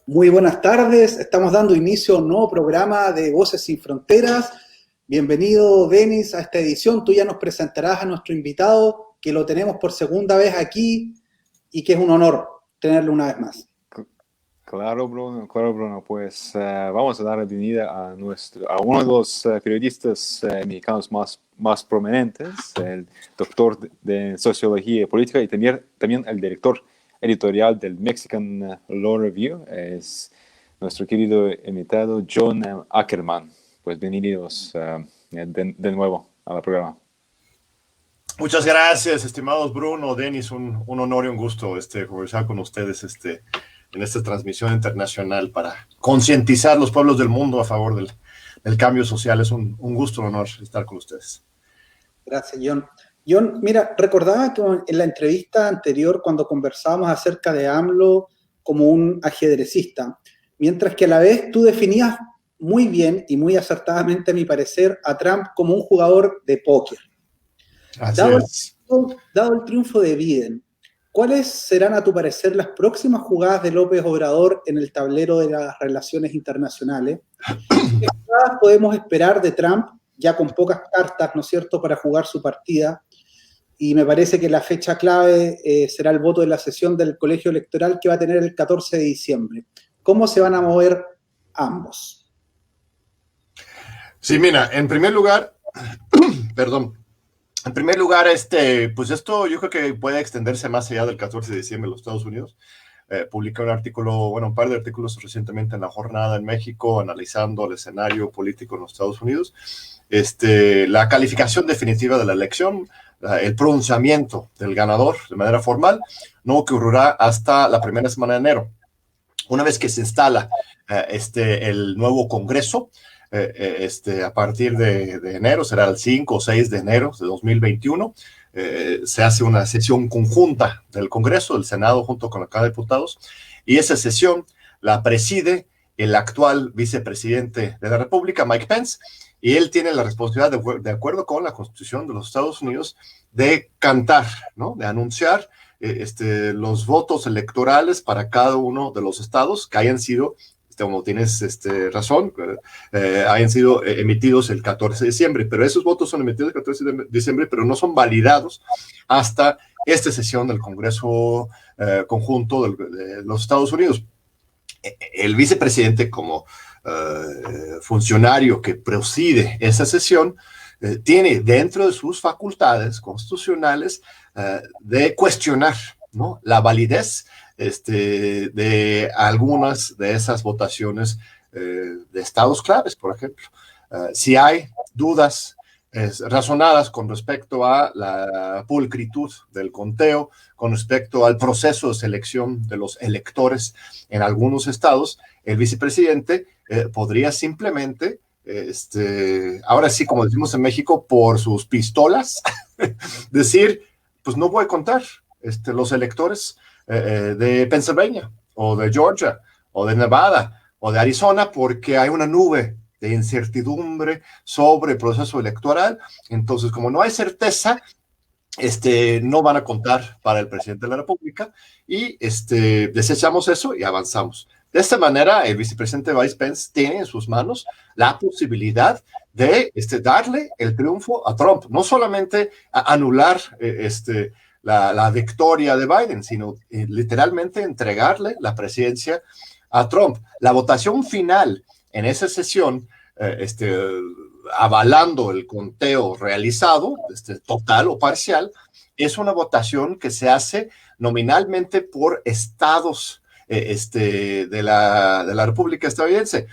Muy buenas tardes, estamos dando inicio a un nuevo programa de Voces Sin Fronteras. Bienvenido, Denis, a esta edición. Tú ya nos presentarás a nuestro invitado, que lo tenemos por segunda vez aquí y que es un honor tenerlo una vez más. Claro, Bruno, pues vamos a dar la bienvenida a uno de los periodistas mexicanos más prominentes, el doctor de Sociología y Política y también el director editorial del Mexican Law Review, es nuestro querido invitado John Ackerman. Pues bienvenidos de nuevo al programa. Muchas gracias, estimados Bruno, Denis, un honor y un gusto conversar con ustedes en esta transmisión internacional para concientizar los pueblos del mundo a favor del cambio social. Es un gusto, un honor estar con ustedes. Gracias, John. John, mira, recordaba que en la entrevista anterior, cuando conversábamos acerca de AMLO como un ajedrecista, mientras que a la vez tú definías muy bien y muy acertadamente, a mi parecer, a Trump como un jugador de póker. Dado el triunfo de Biden, ¿cuáles serán, a tu parecer, las próximas jugadas de López Obrador en el tablero de las relaciones internacionales? ¿Qué jugadas podemos esperar de Trump, ya con pocas cartas, ¿no es cierto?, para jugar su partida? Y me parece que la fecha clave será el voto de la sesión del colegio electoral que va a tener el 14 de diciembre. ¿Cómo se van a mover ambos? Sí, mira, en primer lugar, pues esto yo creo que puede extenderse más allá del 14 de diciembre en los Estados Unidos. Publiqué un par de artículos recientemente en La Jornada en México, analizando el escenario político en los Estados Unidos. La calificación definitiva de la elección, el pronunciamiento del ganador de manera formal, no ocurrirá hasta la primera semana de enero. Una vez que se instala el nuevo Congreso, a partir de enero, será el 5 o 6 de enero de 2021, se hace una sesión conjunta del Congreso, del Senado, junto con la Cámara de Diputados, y esa sesión la preside el actual vicepresidente de la República, Mike Pence, y él tiene la responsabilidad, de acuerdo con la Constitución de los Estados Unidos, de cantar, ¿no?, de anunciar los votos electorales para cada uno de los estados que hayan sido, como tienes razón, hayan sido emitidos el 14 de diciembre, pero esos votos son emitidos el 14 de diciembre, pero no son validados hasta esta sesión del Congreso conjunto de los Estados Unidos. El vicepresidente, como funcionario que preside esa sesión, tiene dentro de sus facultades constitucionales de cuestionar, ¿no?, la validez de algunas de esas votaciones de estados claves, por ejemplo. Si hay dudas razonadas con respecto a la pulcritud del conteo, con respecto al proceso de selección de los electores en algunos estados, el vicepresidente podría simplemente, ahora sí, como decimos en México, por sus pistolas, decir, pues no voy a contar los electores de Pennsylvania, o de Georgia, o de Nevada, o de Arizona, porque hay una nube de incertidumbre sobre el proceso electoral. Entonces, como no hay certeza, no van a contar para el presidente de la República, y desechamos eso y avanzamos. De esta manera, el vicepresidente Mike Pence tiene en sus manos la posibilidad de darle el triunfo a Trump, no solamente a anular la victoria de Biden, sino literalmente entregarle la presidencia a Trump. La votación final en esa sesión, avalando el conteo realizado, total o parcial, es una votación que se hace nominalmente por estados de la República estadounidense.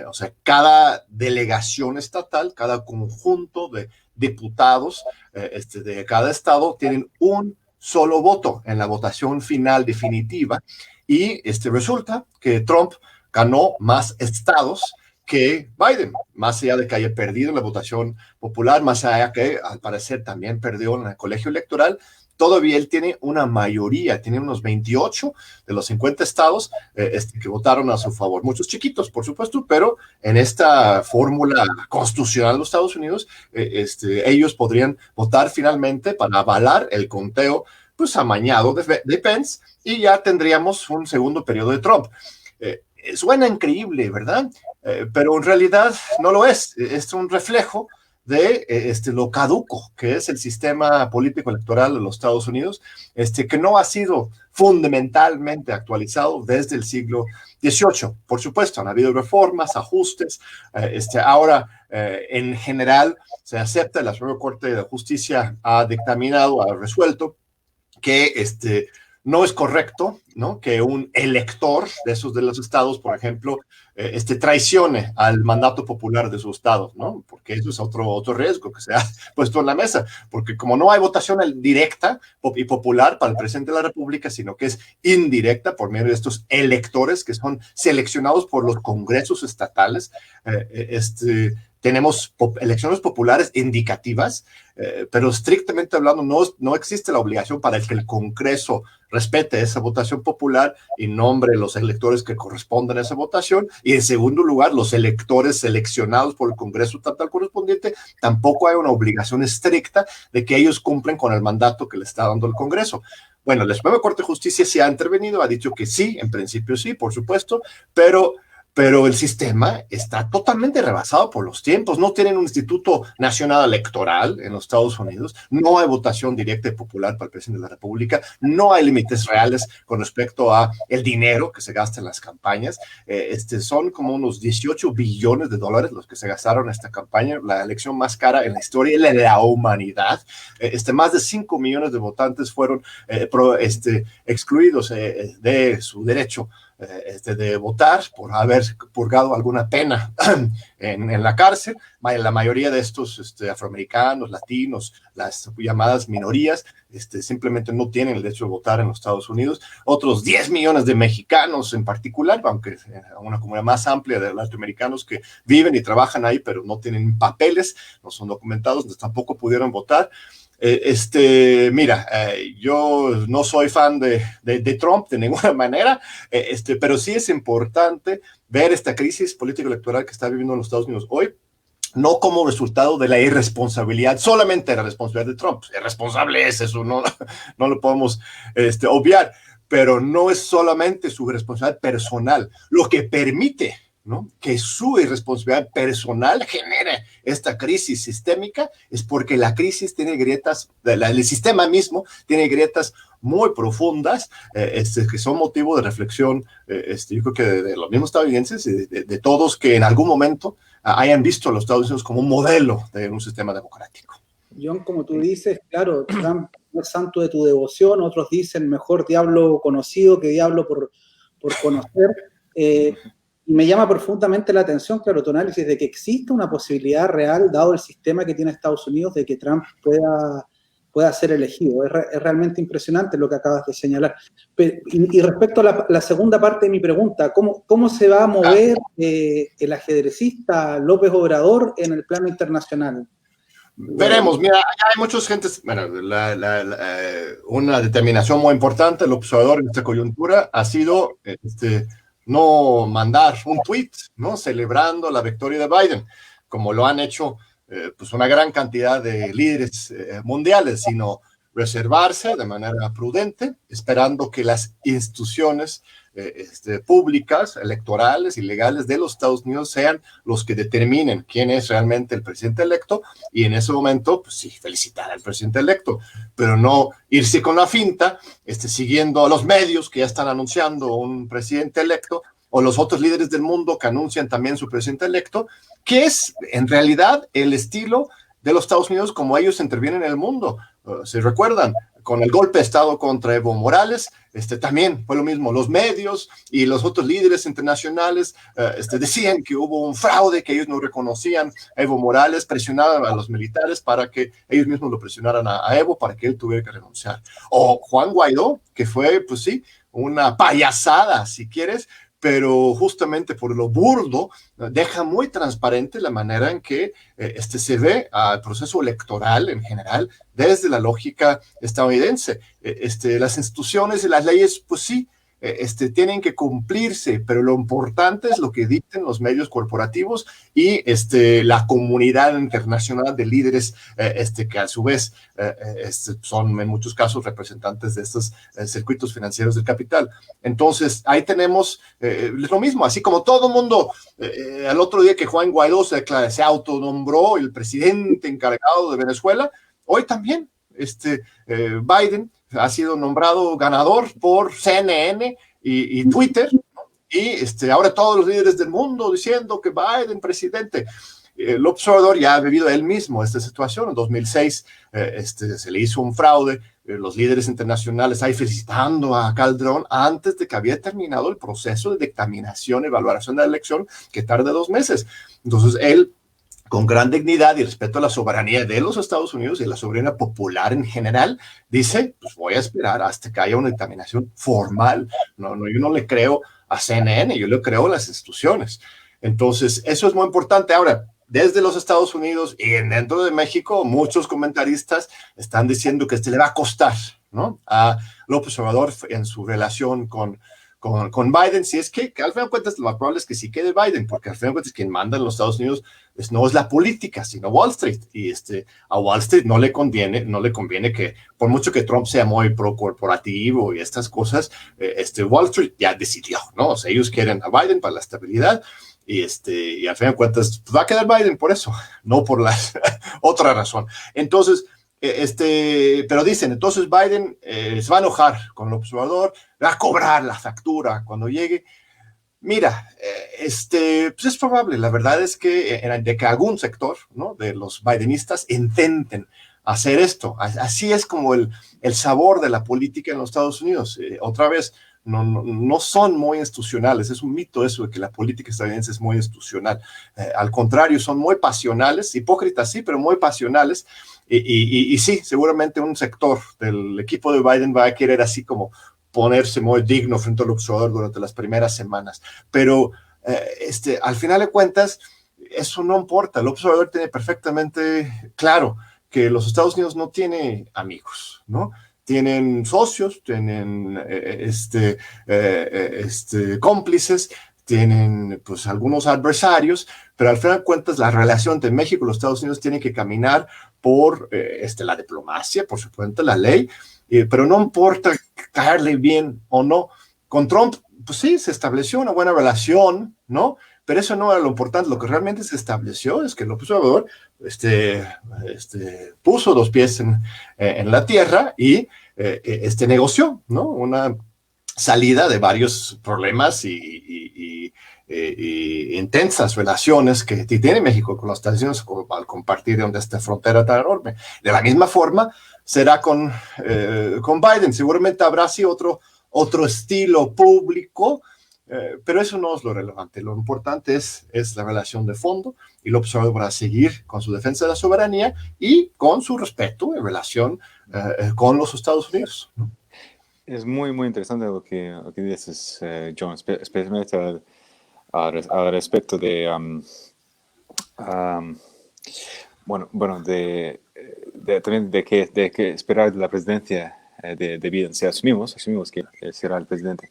O sea, cada delegación estatal, cada conjunto de diputados de cada estado tienen un solo voto en la votación final definitiva, y resulta que Trump ganó más estados que Biden, más allá de que haya perdido en la votación popular, más allá que al parecer también perdió en el colegio electoral. Todavía él tiene una mayoría, tiene unos 28 de los 50 estados que votaron a su favor. Muchos chiquitos, por supuesto, pero en esta fórmula constitucional de los Estados Unidos, ellos podrían votar finalmente para avalar el conteo pues amañado de Pence, y ya tendríamos un segundo periodo de Trump. Suena increíble, ¿verdad? Pero en realidad no lo es un reflejo de lo caduco que es el sistema político electoral de los Estados Unidos, que no ha sido fundamentalmente actualizado desde el siglo XVIII. Por supuesto, han habido reformas, ajustes. Ahora, en general, se acepta, la Suprema Corte de Justicia ha dictaminado, ha resuelto que no es correcto, ¿no?, que un elector de esos de los estados, por ejemplo, traicione al mandato popular de su estado, ¿no? Porque eso es otro riesgo que se ha puesto en la mesa, porque como no hay votación directa y popular para el presidente de la República, sino que es indirecta por medio de estos electores que son seleccionados por los congresos estatales, tenemos elecciones populares indicativas, pero estrictamente hablando no existe la obligación para que el Congreso respete esa votación popular y nombre los electores que corresponden a esa votación. Y en segundo lugar, los electores seleccionados por el Congreso estatal correspondiente, tampoco hay una obligación estricta de que ellos cumplen con el mandato que le está dando el Congreso. Bueno, la Suprema Corte de Justicia sí ha intervenido, ha dicho que sí, en principio sí, por supuesto, pero el sistema está totalmente rebasado por los tiempos. No tienen un Instituto Nacional Electoral en los Estados Unidos, no hay votación directa y popular para el presidente de la República, no hay límites reales con respecto a el dinero que se gasta en las campañas. Son como unos 18 billones de dólares los que se gastaron en esta campaña, la elección más cara en la historia de la humanidad. Más de 5 millones de votantes fueron excluidos de su derecho de votar por haber purgado alguna pena en la cárcel. La mayoría de estos afroamericanos, latinos, las llamadas minorías, simplemente no tienen el derecho de votar en los Estados Unidos. Otros 10 millones de mexicanos en particular, aunque una comunidad más amplia de latinoamericanos que viven y trabajan ahí, pero no tienen papeles, no son documentados, tampoco pudieron votar. Mira, yo no soy fan de Trump de ninguna manera, pero sí es importante ver esta crisis político-electoral que está viviendo en los Estados Unidos hoy, no como resultado de la irresponsabilidad, solamente la responsabilidad de Trump. Irresponsable es eso, no lo podemos obviar, pero no es solamente su responsabilidad personal, lo que permite, ¿no?, que su irresponsabilidad personal genere esta crisis sistémica es porque la crisis tiene grietas, el sistema mismo tiene grietas muy profundas, que son motivo de reflexión, yo creo que de los mismos estadounidenses y de todos que en algún momento hayan visto a los Estados Unidos como un modelo de un sistema democrático. John, como tú dices, claro, Trump no es santo de tu devoción, otros dicen mejor diablo conocido que diablo por conocer. Y me llama profundamente la atención, claro, tu análisis de que existe una posibilidad real, dado el sistema que tiene Estados Unidos, de que Trump pueda ser elegido. Es realmente impresionante lo que acabas de señalar. Y respecto a la segunda parte de mi pregunta, ¿cómo se va a mover el ajedrecista López Obrador en el plano internacional? Veremos, mira, hay muchas gentes, bueno, una determinación muy importante del observador en esta coyuntura ha sido no mandar un tweet, ¿no?, celebrando la victoria de Biden, como lo han hecho pues una gran cantidad de líderes mundiales, sino reservarse de manera prudente, esperando que las instituciones públicas, electorales y legales de los Estados Unidos sean los que determinen quién es realmente el presidente electo, y en ese momento, pues sí, felicitar al presidente electo, pero no irse con la finta, siguiendo a los medios que ya están anunciando un presidente electo, o los otros líderes del mundo que anuncian también su presidente electo, que es en realidad el estilo de los Estados Unidos como ellos intervienen en el mundo. ¿Se recuerdan? Con el golpe de Estado contra Evo Morales, también fue lo mismo. Los medios y los otros líderes internacionales decían que hubo un fraude, que ellos no reconocían a Evo Morales, presionaban a los militares para que ellos mismos lo presionaran a Evo para que él tuviera que renunciar. O Juan Guaidó, que fue, pues sí, una payasada, si quieres, pero justamente por lo burdo, deja muy transparente la manera en que se ve al proceso electoral en general desde la lógica estadounidense. Las instituciones y las leyes, pues sí, tienen que cumplirse, pero lo importante es lo que dicten los medios corporativos y la comunidad internacional de líderes, que a su vez son en muchos casos representantes de estos circuitos financieros del capital. Entonces, ahí tenemos lo mismo, así como todo mundo, el otro día que Juan Guaidó se autonombró el presidente encargado de Venezuela, hoy también Biden ha sido nombrado ganador por CNN y Twitter, y ahora todos los líderes del mundo diciendo que Biden presidente. El observador ya ha vivido él mismo esta situación. En 2006 se le hizo un fraude, los líderes internacionales ahí felicitando a Calderón antes de que había terminado el proceso de dictaminación y evaluación de la elección, que tarda 2 meses. Entonces él, con gran dignidad y respeto a la soberanía de los Estados Unidos y la soberanía popular en general, dice, pues voy a esperar hasta que haya una dictaminación formal. No, yo no le creo a CNN, yo le creo a las instituciones. Entonces, eso es muy importante. Ahora, desde los Estados Unidos y dentro de México, muchos comentaristas están diciendo que le va a costar, ¿no?, a López Obrador en su relación con Biden, si es que al final de cuentas lo más probable es que sí quede Biden, porque al final de cuentas quien manda en los Estados Unidos no es la política, sino Wall Street, y a Wall Street no le conviene que, por mucho que Trump sea muy pro corporativo y estas cosas, Wall Street ya decidió, ¿no? O sea, ellos quieren a Biden para la estabilidad, y al final de cuentas pues va a quedar Biden por eso, no por la otra razón. Entonces, pero dicen, entonces Biden se va a enojar con López Obrador, va a cobrar la factura cuando llegue. Mira, pues es probable, la verdad es que de que algún sector, ¿no?, de los bidenistas intenten hacer esto. Así es como el sabor de la política en los Estados Unidos. Otra vez, no son muy institucionales. Es un mito eso de que la política estadounidense es muy institucional. Al contrario, son muy pasionales, hipócritas sí, pero muy pasionales. Y sí, seguramente un sector del equipo de Biden va a querer así como ponerse muy digno frente al observador durante las primeras semanas. Pero al final de cuentas, eso no importa. El observador tiene perfectamente claro que los Estados Unidos no tiene amigos, ¿no? Tienen socios, tienen cómplices, tienen pues algunos adversarios, pero al final de cuentas la relación entre México y los Estados Unidos tiene que caminar por la diplomacia, por supuesto la ley, pero no importa caerle bien o no. Con Trump, pues sí, se estableció una buena relación, ¿no? Pero eso no era lo importante. Lo que realmente se estableció es que López Obrador puso 2 pies en la tierra y negoció, ¿no?, una salida de varios problemas y intensas relaciones que tiene México con los Estados Unidos al compartir esta frontera tan enorme. De la misma forma será con Biden. Seguramente habrá así otro estilo público, pero eso no es lo relevante. Lo importante es la relación de fondo, y López Obrador va a seguir con su defensa de la soberanía y con su respeto en relación con los Estados Unidos, ¿no? Es muy, muy interesante lo que dices, John, especialmente al respecto de, también de qué esperar de la presidencia de Biden, si asumimos que será el presidente.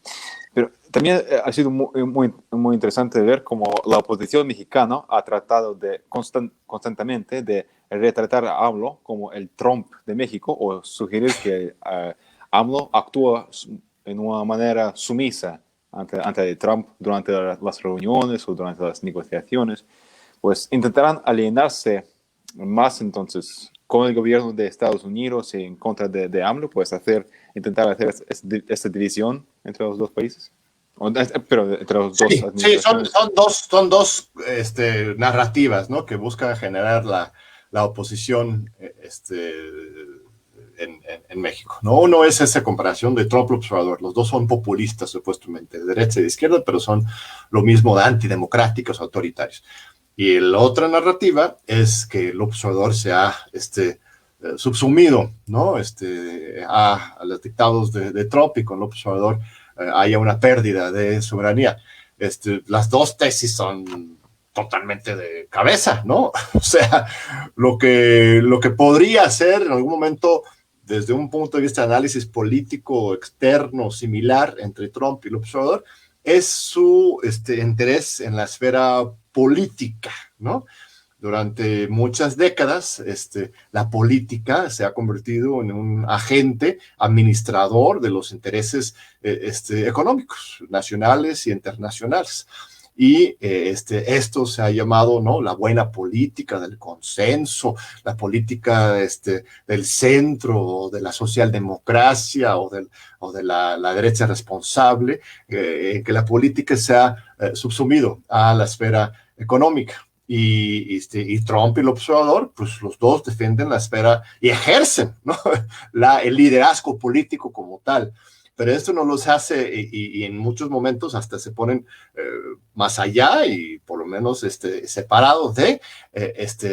Pero también ha sido muy, muy interesante ver cómo la oposición mexicana ha tratado constantemente de retratar a AMLO como el Trump de México, o sugerir que AMLO actúa en una manera sumisa ante Trump durante las reuniones o durante las negociaciones. Pues intentarán alienarse más entonces con el gobierno de Estados Unidos y en contra de AMLO, pues intentar hacer esta división entre los dos países. Pero entre los dos administraciones. Sí, son dos narrativas, ¿no?, que buscan generar la oposición en México, ¿no? Uno es esa comparación de Trump y López Obrador. Los dos son populistas, supuestamente, de derecha y de izquierda, pero son lo mismo de antidemocráticos, autoritarios. Y la otra narrativa es que López Obrador se ha subsumido, ¿no?, a los dictados de Trump, y con López Obrador haya una pérdida de soberanía. Las dos tesis son totalmente de cabeza, ¿no? O sea, lo que podría ser en algún momento desde un punto de vista de análisis político externo similar entre Trump y López Obrador, es su interés en la esfera política, ¿no? Durante muchas décadas, la política se ha convertido en un agente administrador de los intereses económicos, nacionales y internacionales. Y esto se ha llamado, ¿no?, la buena política del consenso, la política del centro, de la socialdemocracia o de la derecha responsable, que la política se ha subsumido a la esfera económica. Y Trump y el observador, pues los dos defienden la esfera y ejercen, ¿no?, el liderazgo político como tal. Pero esto no los hace, y en muchos momentos hasta se ponen más allá y por lo menos separados de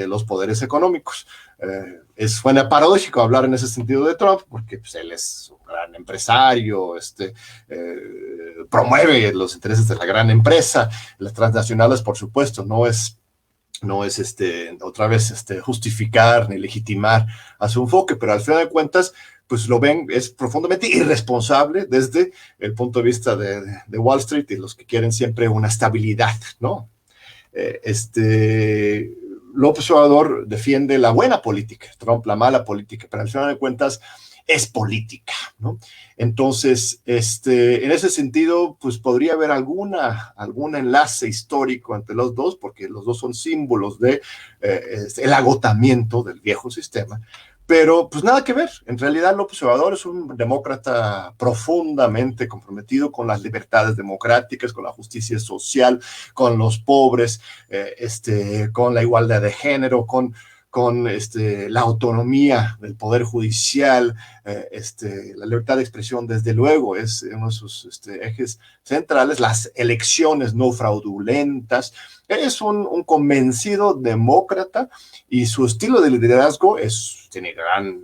los poderes económicos. Suena paradójico hablar en ese sentido de Trump, porque pues, él es un gran empresario, promueve los intereses de la gran empresa, las transnacionales, por supuesto, no es otra vez justificar ni legitimar a su enfoque, pero al final de cuentas, pues lo ven, es profundamente irresponsable desde el punto de vista de Wall Street y los que quieren siempre una estabilidad, ¿no? López Obrador defiende la buena política, Trump la mala política, pero al final de cuentas es política, ¿no? Entonces, en ese sentido, pues podría haber algún enlace histórico entre los dos, porque los dos son símbolos de el agotamiento del viejo sistema, pero pues nada que ver. En realidad, López Obrador es un demócrata profundamente comprometido con las libertades democráticas, con la justicia social, con los pobres, con la igualdad de género, con la autonomía del Poder Judicial, la libertad de expresión, desde luego, es uno de sus ejes centrales, las elecciones no fraudulentas. Es un convencido demócrata y su estilo de liderazgo tiene gran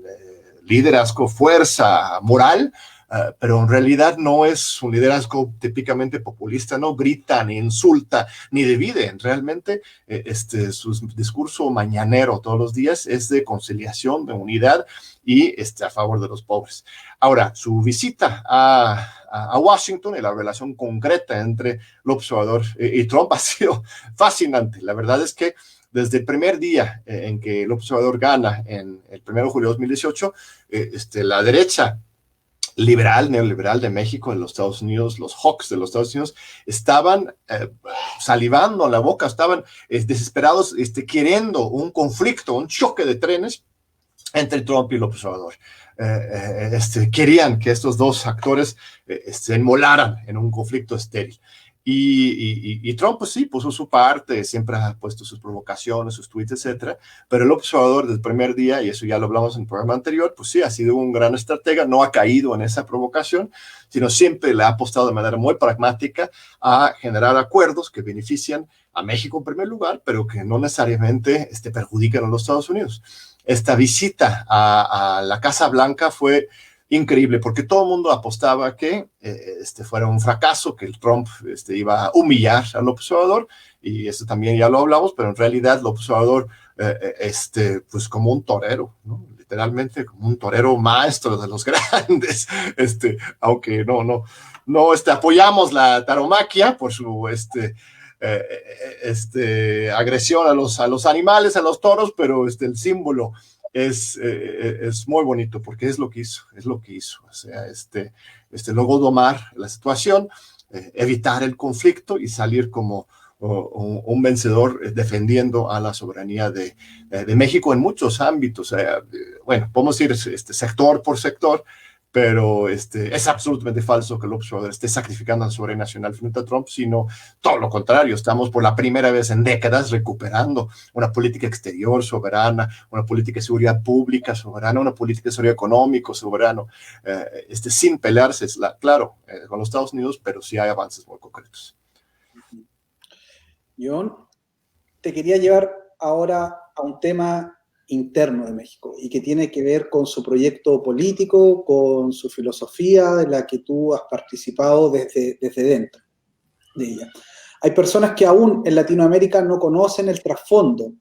liderazgo, fuerza moral, pero en realidad no es un liderazgo típicamente populista, no grita, ni insulta, ni divide. Realmente su discurso mañanero todos los días es de conciliación, de unidad y a favor de los pobres. Ahora, su visita a Washington y la relación concreta entre López Obrador y Trump ha sido fascinante. La verdad es que desde el primer día en que López Obrador gana, en el 1 de julio de 2018, la derecha liberal, neoliberal de México, en los Estados Unidos, los hawks de los Estados Unidos, estaban salivando a la boca, estaban desesperados, queriendo un conflicto, un choque de trenes entre Trump y López Obrador. Querían que estos dos actores se enmolaran en un conflicto estéril. Y Trump, pues sí, puso su parte, siempre ha puesto sus provocaciones, sus tweets, etcétera, pero López Obrador desde el primer día, y eso ya lo hablamos en el programa anterior, pues sí, ha sido un gran estratega, no ha caído en esa provocación, sino siempre le ha apostado de manera muy pragmática a generar acuerdos que benefician a México en primer lugar, pero que no necesariamente perjudican a los Estados Unidos. Esta visita a la Casa Blanca fue increíble, porque todo el mundo apostaba que fuera un fracaso, que el Trump iba a humillar a López Obrador, y eso también ya lo hablamos, pero en realidad López Obrador, pues como un torero, ¿no? Literalmente como un torero maestro de los grandes, aunque no apoyamos la taromaquia por su agresión a los animales, a los toros, pero el símbolo es muy bonito, porque es lo que hizo, o sea, logró domar la situación, evitar el conflicto y salir como un vencedor defendiendo a la soberanía de México en muchos ámbitos. Bueno, podemos ir sector por sector, pero es absolutamente falso que López Obrador esté sacrificando la soberanía nacional frente a Trump, sino todo lo contrario. Estamos por la primera vez en décadas recuperando una política exterior soberana, una política de seguridad pública soberana, una política de seguridad económico soberano, sin pelearse, claro, con los Estados Unidos, pero sí hay avances muy concretos. John, te quería llevar ahora a un tema interno de México y que tiene que ver con su proyecto político, con su filosofía de la que tú has participado desde dentro de ella. Hay personas que aún en Latinoamérica no conocen el trasfondo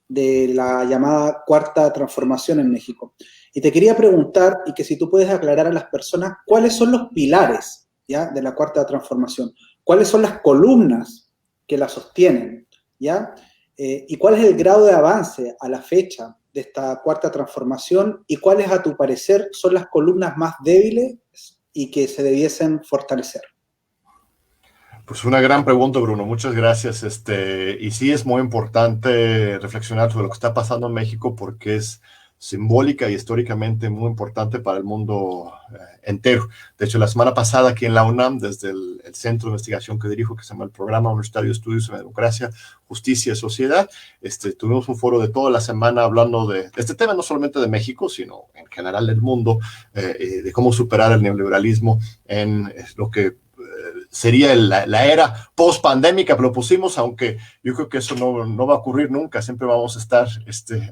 de la llamada Cuarta Transformación en México. Y te quería preguntar, y que si tú puedes aclarar a las personas, ¿cuáles son los pilares, ¿ya?, de la cuarta transformación? ¿Cuáles son las columnas que la sostienen, ¿ya? ¿Y cuál es el grado de avance a la fecha de esta cuarta transformación? ¿Y cuáles, a tu parecer, son las columnas más débiles y que se debiesen fortalecer? Pues una gran pregunta, Bruno. Muchas gracias. Y sí es muy importante reflexionar sobre lo que está pasando en México porque es simbólica y históricamente muy importante para el mundo entero. De hecho, la semana pasada aquí en la UNAM, desde el centro de investigación que dirijo, que se llama el Programa Universitario de Estudios en Democracia, Justicia y Sociedad, tuvimos un foro de toda la semana hablando de este tema, no solamente de México, sino en general del mundo, de cómo superar el neoliberalismo en lo que sería la era post-pandémica, pero lo pusimos, aunque yo creo que eso no va a ocurrir nunca, siempre vamos a estar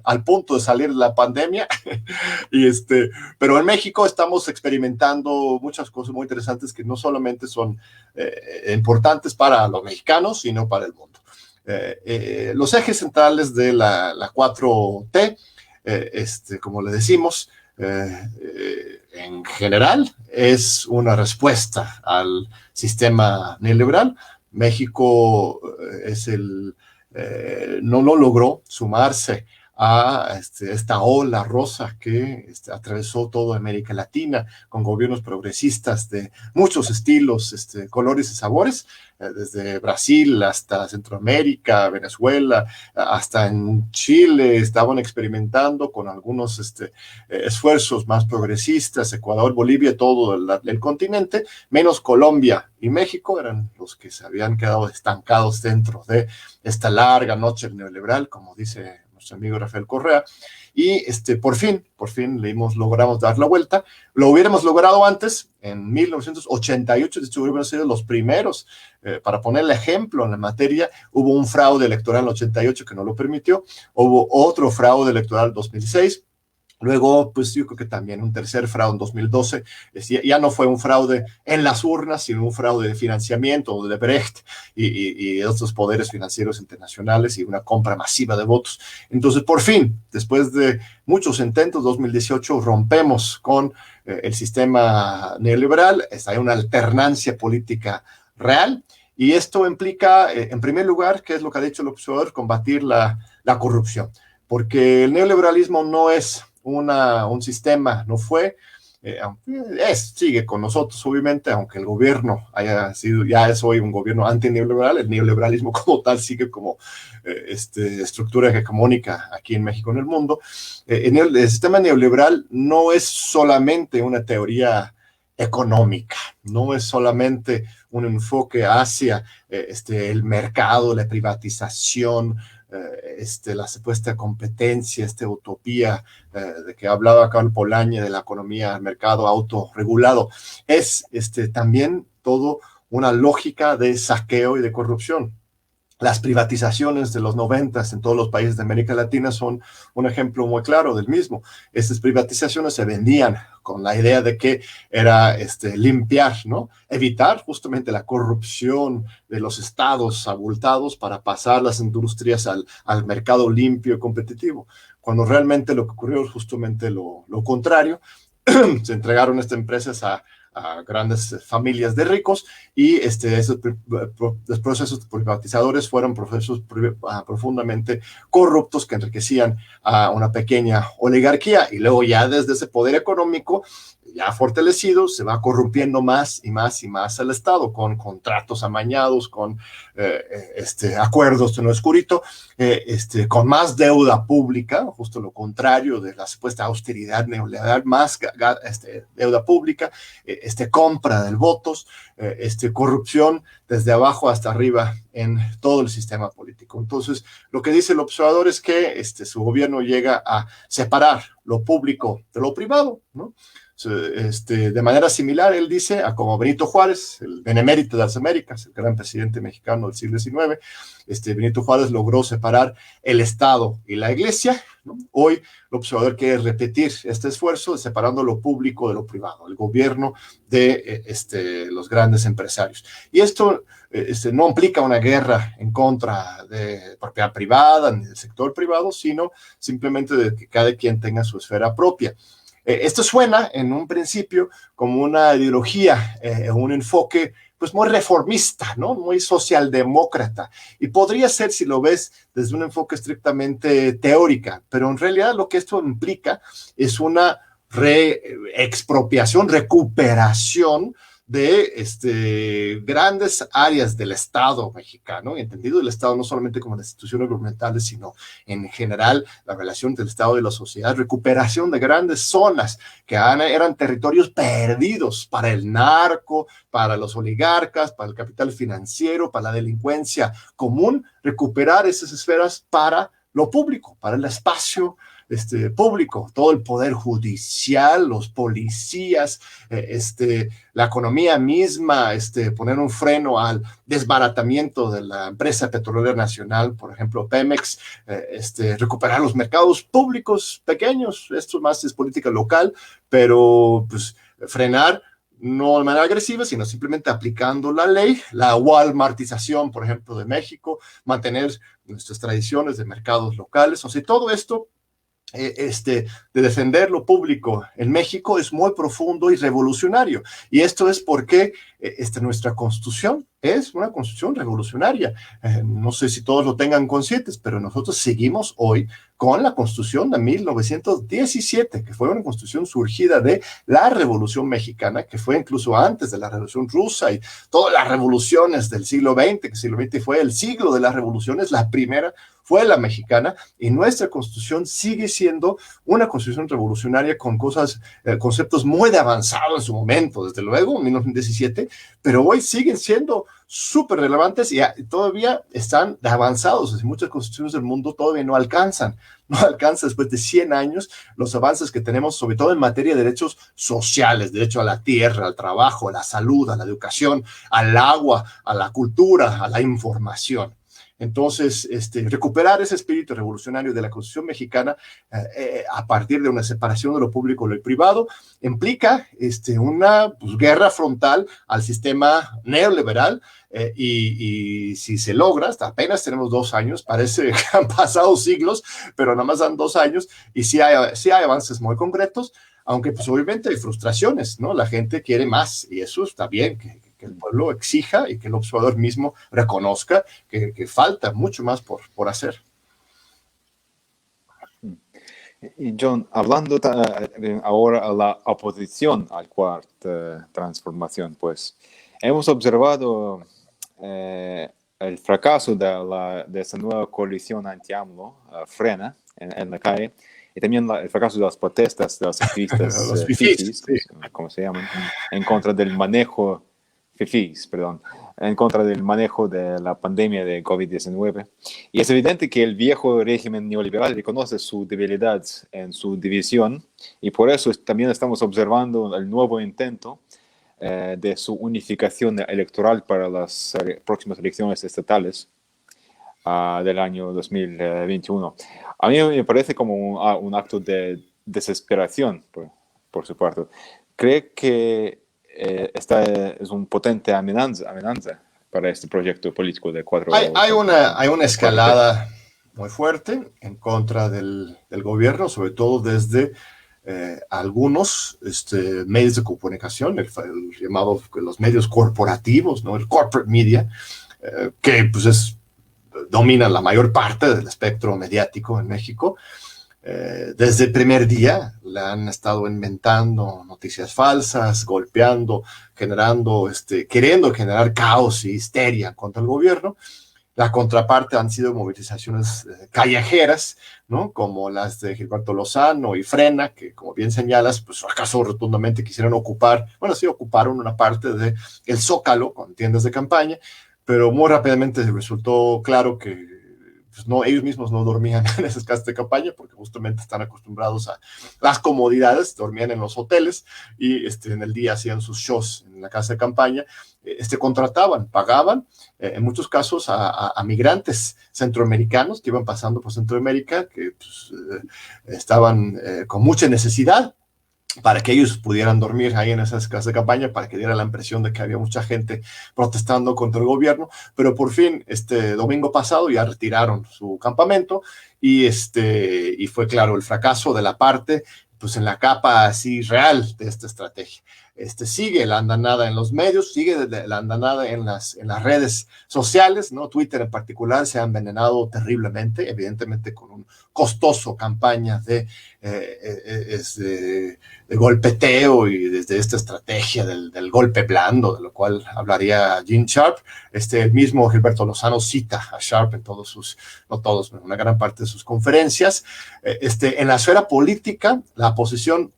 al punto de salir de la pandemia, pero en México estamos experimentando muchas cosas muy interesantes que no solamente son importantes para los mexicanos, sino para el mundo. Los ejes centrales de la 4T, como le decimos, en general es una respuesta al sistema neoliberal. México no logró sumarse a esta ola rosa que atravesó toda América Latina con gobiernos progresistas de muchos estilos, colores y sabores, desde Brasil hasta Centroamérica, Venezuela, hasta en Chile estaban experimentando con algunos esfuerzos más progresistas, Ecuador, Bolivia, todo el continente, menos Colombia y México eran los que se habían quedado estancados dentro de esta larga noche neoliberal, como dice nuestro amigo Rafael Correa, y por fin logramos dar la vuelta. Lo hubiéramos logrado antes, en 1988, de hecho hubiéramos sido los primeros. Para ponerle ejemplo en la materia, hubo un fraude electoral en el 88 que no lo permitió, hubo otro fraude electoral en 2006, luego, pues yo creo que también un tercer fraude en 2012, ya no fue un fraude en las urnas, sino un fraude de financiamiento de Brecht y otros poderes financieros internacionales y una compra masiva de votos. Entonces, por fin, después de muchos intentos, 2018, rompemos con el sistema neoliberal, hay una alternancia política real, y esto implica, en primer lugar, que es lo que ha dicho el observador, combatir la corrupción, porque el neoliberalismo no es un sistema, no fue, sigue con nosotros, obviamente, aunque el gobierno ya es hoy un gobierno antineoliberal, el neoliberalismo como tal sigue como estructura hegemónica aquí en México, en el mundo. El sistema neoliberal no es solamente una teoría económica, no es solamente un enfoque hacia el mercado, la privatización, la supuesta competencia, utopía de que hablaba Carl Polanyi de la economía, el mercado autorregulado, es también todo una lógica de saqueo y de corrupción. Las privatizaciones de los 90 en todos los países de América Latina son un ejemplo muy claro del mismo. Estas privatizaciones se vendían con la idea de que era limpiar, ¿no? Evitar justamente la corrupción de los estados abultados para pasar las industrias al mercado limpio y competitivo, cuando realmente lo que ocurrió es justamente lo contrario. Se entregaron estas empresas a grandes familias de ricos y los procesos privatizadores fueron procesos profundamente corruptos que enriquecían a una pequeña oligarquía, y luego ya desde ese poder económico ya fortalecido se va corrompiendo más y más y más al Estado con contratos amañados, con acuerdos en lo oscurito, con más deuda pública, justo lo contrario de la supuesta austeridad neoliberal, más deuda pública, compra de votos, corrupción desde abajo hasta arriba en todo el sistema político. Entonces, lo que dice el observador es que su gobierno llega a separar lo público de lo privado, ¿no? De manera similar, él dice, a como Benito Juárez, el benemérito de las Américas, el gran presidente mexicano del siglo XIX, Benito Juárez logró separar el Estado y la Iglesia, ¿no? Hoy el observador quiere repetir este esfuerzo, separando lo público de lo privado, el gobierno de los grandes empresarios. Y esto no implica una guerra en contra de propiedad privada ni del sector privado, sino simplemente de que cada quien tenga su esfera propia. Esto suena en un principio como una ideología, un enfoque pues muy reformista, ¿no? Muy socialdemócrata. Y podría ser, si lo ves desde un enfoque estrictamente teórica, pero en realidad lo que esto implica es una expropiación, recuperación de grandes áreas del Estado mexicano, entendido el Estado no solamente como las instituciones gubernamentales, sino en general la relación del Estado y la sociedad, recuperación de grandes zonas que eran territorios perdidos para el narco, para los oligarcas, para el capital financiero, para la delincuencia común, recuperar esas esferas para lo público, para el espacio público, todo el poder judicial, los policías, la economía misma, poner un freno al desbaratamiento de la empresa petrolera nacional, por ejemplo, Pemex, recuperar los mercados públicos pequeños, esto más es política local, pero pues frenar no de manera agresiva, sino simplemente aplicando la ley, la walmartización, por ejemplo, de México, mantener nuestras tradiciones de mercados locales, o sea, todo esto de defender lo público en México es muy profundo y revolucionario. Y esto es porque nuestra constitución es una constitución revolucionaria. No sé si todos lo tengan conscientes, pero nosotros seguimos hoy con la constitución de 1917, que fue una constitución surgida de la Revolución Mexicana, que fue incluso antes de la Revolución Rusa y todas las revoluciones del siglo XX, que el siglo XX fue el siglo de las revoluciones, la primera fue la mexicana, y nuestra constitución sigue siendo una constitución revolucionaria con conceptos muy avanzados en su momento, desde luego, en 1917, pero hoy siguen siendo súper relevantes y todavía están avanzados. Muchas constituciones del mundo todavía no alcanzan después de 100 años los avances que tenemos, sobre todo en materia de derechos sociales, derecho a la tierra, al trabajo, a la salud, a la educación, al agua, a la cultura, a la información. Entonces, recuperar ese espíritu revolucionario de la Constitución mexicana a partir de una separación de lo público y lo privado implica una guerra frontal al sistema neoliberal y si se logra, hasta apenas tenemos 2 años, parece que han pasado siglos, pero nada más dan 2 años y sí hay avances muy concretos, aunque pues obviamente hay frustraciones, ¿no? La gente quiere más y eso está bien, que el pueblo exija y que el observador mismo reconozca que falta mucho más por hacer. Y John, hablando ahora a la oposición al Cuarta Transformación, pues hemos observado el fracaso de esa nueva coalición anti-AMLO, Frena, en la calle, y también el fracaso de las protestas de los activistas los fifís, como se llaman, en contra del manejo en contra del manejo de la pandemia de COVID-19. Y es evidente que el viejo régimen neoliberal reconoce su debilidad en su división y por eso también estamos observando el nuevo intento de su unificación electoral para las próximas elecciones estatales del año 2021. A mí me parece como un acto de desesperación por su parte. ¿Cree que esta es un potente amenaza para este proyecto político de 4? Hay una escalada muy fuerte en contra del gobierno, sobre todo desde algunos medios de comunicación, el llamado los medios corporativos, ¿no? El corporate media, que pues dominan la mayor parte del espectro mediático en México. Desde el primer día le han estado inventando noticias falsas, golpeando, queriendo generar caos y histeria contra el gobierno. La contraparte han sido movilizaciones callejeras, ¿no? Como las de Gilberto Lozano y Frena, que como bien señalas, pues acaso rotundamente quisieron ocuparon una parte del Zócalo con tiendas de campaña, pero muy rápidamente resultó claro que pues ellos mismos no dormían en esas casas de campaña porque justamente están acostumbrados a las comodidades, dormían en los hoteles y en el día hacían sus shows en la casa de campaña, pagaban en muchos casos a migrantes centroamericanos que iban pasando por Centroamérica, que pues, estaban con mucha necesidad, para que ellos pudieran dormir ahí en esas casas de campaña, para que diera la impresión de que había mucha gente protestando contra el gobierno, pero por fin, domingo pasado ya retiraron su campamento y fue claro el fracaso de la parte pues en la capa así real de esta estrategia. Sigue la andanada en los medios, sigue la andanada en las redes sociales, ¿no? Twitter en particular se ha envenenado terriblemente, evidentemente con un costoso campaña de golpeteo y desde esta estrategia del golpe blando, de lo cual hablaría Gene Sharp. El mismo Gilberto Lozano cita a Sharp en no todos, pero una gran parte de sus conferencias. En la esfera política, la posición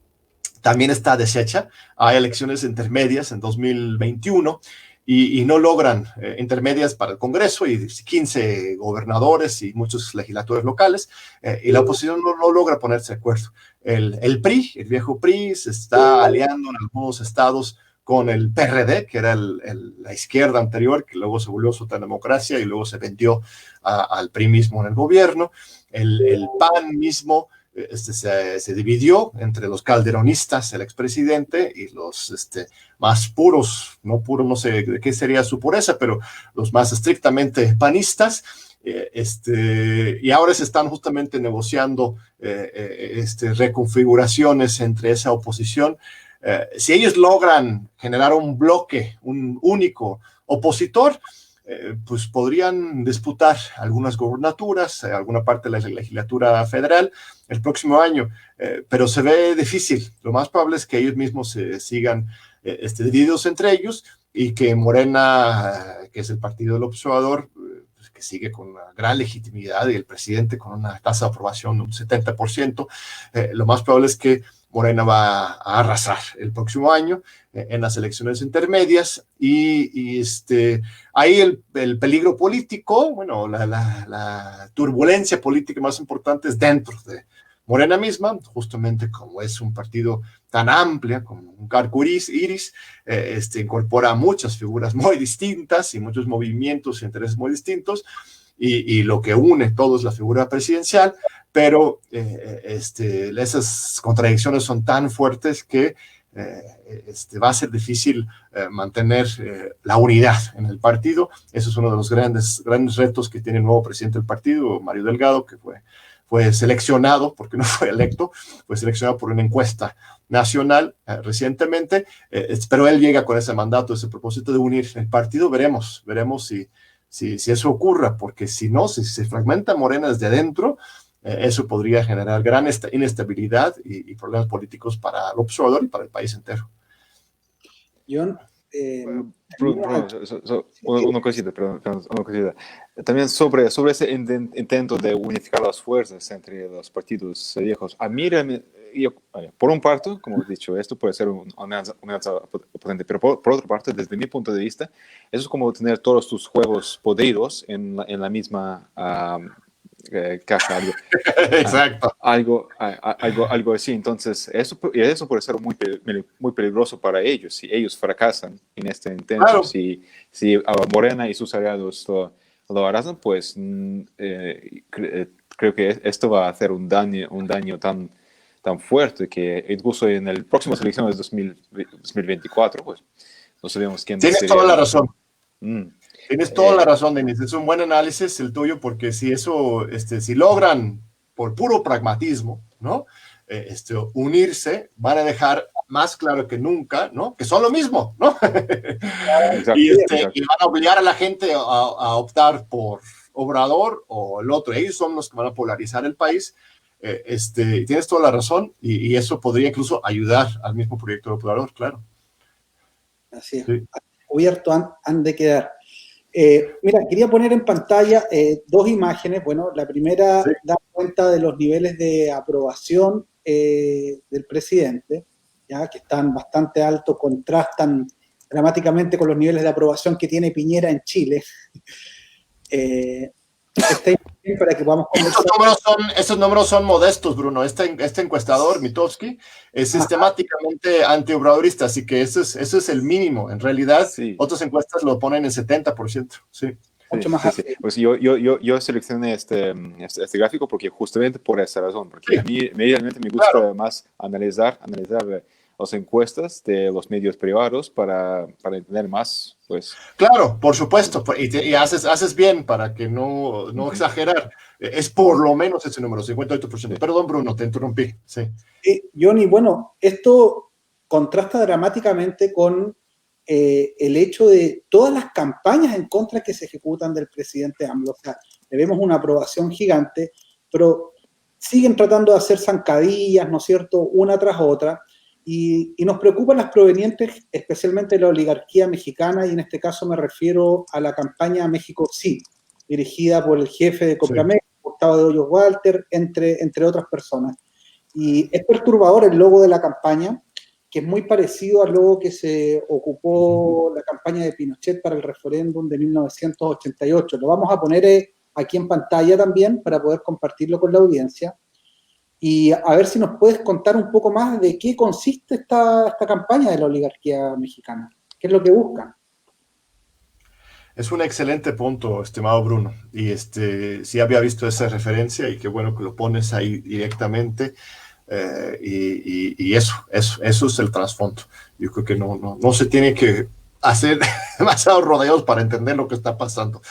también está deshecha. Hay elecciones intermedias en 2021 y no logran intermedias para el Congreso y 15 gobernadores y muchos legisladores locales, y la oposición no logra ponerse de acuerdo. El PRI, el viejo PRI, se está aliando en algunos estados con el PRD, que era la izquierda anterior, que luego se volvió Socialdemocracia y luego se vendió al PRI mismo en el gobierno. El PAN mismo se dividió entre los calderonistas, el expresidente, y los más puros, no sé qué sería su pureza, pero los más estrictamente panistas, y ahora se están justamente negociando reconfiguraciones entre esa oposición. Si ellos logran generar un bloque, un único opositor, pues podrían disputar algunas gobernaturas, alguna parte de la legislatura federal el próximo año, pero se ve difícil. Lo más probable es que ellos mismos se sigan divididos entre ellos y que Morena, que es el partido del observador, pues que sigue con una gran legitimidad y el presidente con una tasa de aprobación de un 70%, lo más probable es que Morena va a arrasar el próximo año en las elecciones intermedias y ahí el peligro político, bueno, la turbulencia política más importante es dentro de Morena misma, justamente como es un partido tan amplia, como un arco iris, incorpora muchas figuras muy distintas y muchos movimientos e intereses muy distintos, y lo que une todo es la figura presidencial, pero esas contradicciones son tan fuertes que va a ser difícil mantener la unidad en el partido. Eso es uno de los grandes retos que tiene el nuevo presidente del partido, Mario Delgado, que fue seleccionado, porque no fue electo, fue seleccionado por una encuesta nacional recientemente, pero él llega con ese mandato, ese propósito de unir el partido. Veremos si eso ocurra, porque si no, si se fragmenta Morena desde adentro, eso podría generar gran inestabilidad y problemas políticos para el observador y para el país entero. John, una cosita. También sobre ese intento de unificar las fuerzas entre los partidos viejos. A mí, por un parte, como he dicho, esto puede ser una amenaza potente, pero por otra parte, desde mi punto de vista, eso es como tener todos tus juegos podridos en la misma caja. Exacto. Algo así. Entonces, eso puede ser muy peligroso para ellos si ellos fracasan en este intento. Claro. Si Morena y sus aliados lo arrasan, pues creo que esto va a hacer un daño tan fuerte que incluso en el próximo elecciones de 2024, pues no sabemos quién sería. Tienes toda la razón. Tienes toda la razón, Denis. Es un buen análisis el tuyo, porque si logran, por puro pragmatismo, ¿no? Unirse, van a dejar más claro que nunca, ¿no? Que son lo mismo, ¿no? Exacto. Y van a obligar a la gente a optar por Obrador o el otro. Ellos son los que van a polarizar el país. Tienes toda la razón, y eso podría incluso ayudar al mismo proyecto de Obrador, claro. Así es. Sí. Cubierto han de quedar. Mira, quería poner en pantalla dos imágenes. Bueno, la primera da cuenta de los niveles de aprobación del presidente, ya que están bastante altos, contrastan dramáticamente con los niveles de aprobación que tiene Piñera en Chile. Esta imagen para que podamos conversar. Estos números son modestos, Bruno. Este encuestador, Mitofsky, es sistemáticamente antiobradorista, así que eso es el mínimo. En realidad, otras encuestas lo ponen en 70%. Sí. Mucho más alto. Pues yo seleccioné este gráfico porque justamente por esa razón, porque a mí realmente me gusta más analizar las encuestas de los medios privados para entender más, pues. Claro, por supuesto, y haces bien para que no exagerar. Es por lo menos ese número, 58%. Sí. Perdón, Bruno, te interrumpí. Sí. Johnny, bueno, esto contrasta dramáticamente con el hecho de todas las campañas en contra que se ejecutan del presidente AMLO. O sea, le vemos una aprobación gigante, pero siguen tratando de hacer zancadillas, ¿no es cierto?, una tras otra, y nos preocupan las provenientes especialmente de la oligarquía mexicana, y en este caso me refiero a la campaña México Sí, dirigida por el jefe de Copramex, sí, Gustavo de Hoyos Walter, entre otras personas. Y es perturbador el logo de la campaña, que es muy parecido al logo que se ocupó la campaña de Pinochet para el referéndum de 1988. Lo vamos a poner aquí en pantalla también para poder compartirlo con la audiencia. Y a ver si nos puedes contar un poco más de qué consiste esta campaña de la oligarquía mexicana. ¿Qué es lo que buscan? Es un excelente punto, estimado Bruno. Y sí había visto esa referencia y qué bueno que lo pones ahí directamente. Y eso es el trasfondo. Yo creo que no se tiene que hacer demasiados rodeos para entender lo que está pasando.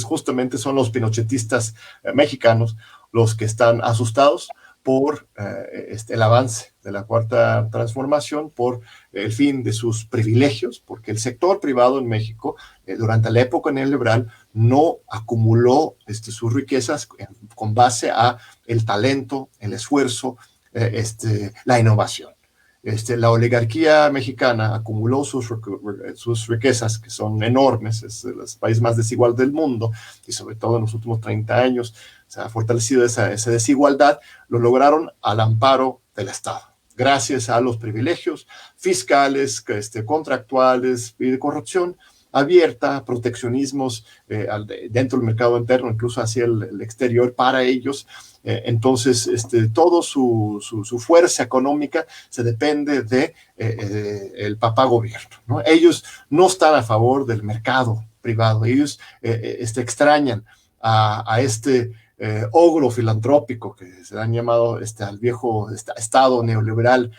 Justamente son los pinochetistas mexicanos los que están asustados por el avance de la Cuarta Transformación, por el fin de sus privilegios, porque el sector privado en México, durante la época neoliberal, no acumuló sus riquezas con base a el talento, el esfuerzo, la innovación. La oligarquía mexicana acumuló sus riquezas, que son enormes, es el país más desigual del mundo, y sobre todo en los últimos 30 años se ha fortalecido esa desigualdad. Lo lograron al amparo del Estado, gracias a los privilegios fiscales, contractuales y de corrupción abierta, proteccionismos dentro del mercado interno, incluso hacia el exterior para ellos. Entonces, todo su fuerza económica se depende de el papá gobierno, ¿no? Ellos no están a favor del mercado privado, ellos extrañan a ogro filantrópico que se han llamado al viejo estado neoliberal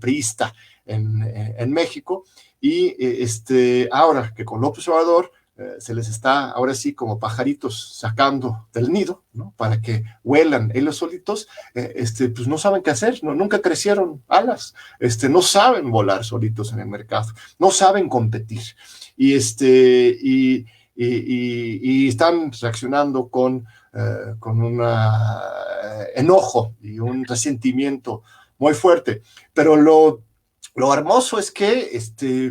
priista en México. Y ahora que con López Obrador se les está, ahora sí, como pajaritos sacando del nido, ¿no? Para que vuelan ellos solitos, pues no saben qué hacer, ¿no? Nunca crecieron alas, no saben volar solitos en el mercado, no saben competir. Y están reaccionando con un enojo y un resentimiento muy fuerte. Pero lo hermoso es que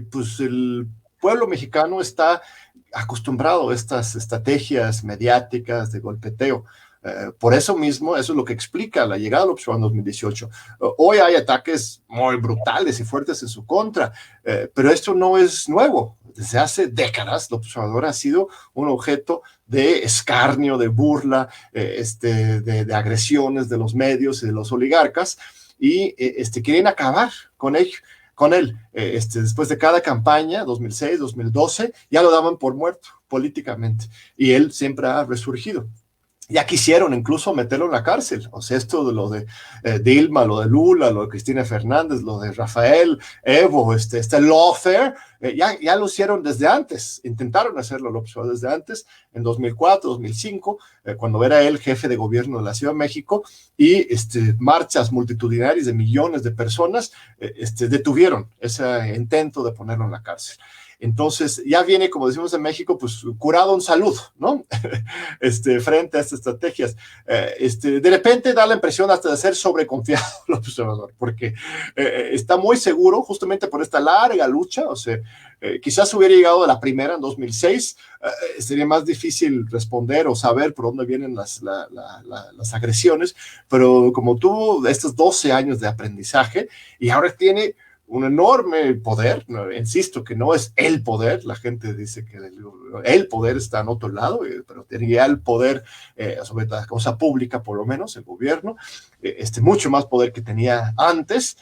pues el pueblo mexicano está acostumbrado a estas estrategias mediáticas de golpeteo. Por eso mismo, eso es lo que explica la llegada de López Obrador en 2018. Hoy hay ataques muy brutales y fuertes en su contra, pero esto no es nuevo. Desde hace décadas, López Obrador ha sido un objeto de escarnio, de burla, de agresiones de los medios y de los oligarcas, y quieren acabar con él. Después de cada campaña, 2006, 2012, ya lo daban por muerto políticamente, y él siempre ha resurgido. Ya quisieron incluso meterlo en la cárcel. O sea, esto de lo de Dilma, lo de Lula, lo de Cristina Fernández, lo de Rafael, Evo, lawfare, ya lo hicieron desde antes. Intentaron hacerlo desde antes, en 2004, 2005, cuando era él jefe de gobierno de la Ciudad de México, y marchas multitudinarias de millones de personas detuvieron ese intento de ponerlo en la cárcel. Entonces, ya viene, como decimos en México, pues curado en salud, ¿no? Frente a estas estrategias. De repente da la impresión hasta de ser sobreconfiado López Obrador, porque está muy seguro, justamente por esta larga lucha. O sea, quizás hubiera llegado a la primera en 2006, sería más difícil responder o saber por dónde vienen las agresiones, pero como tuvo estos 12 años de aprendizaje y ahora tiene un enorme poder, no, insisto que no es el poder, la gente dice que el poder está en otro lado, pero tenía el poder sobre la cosa pública, por lo menos, el gobierno, mucho más poder que tenía antes.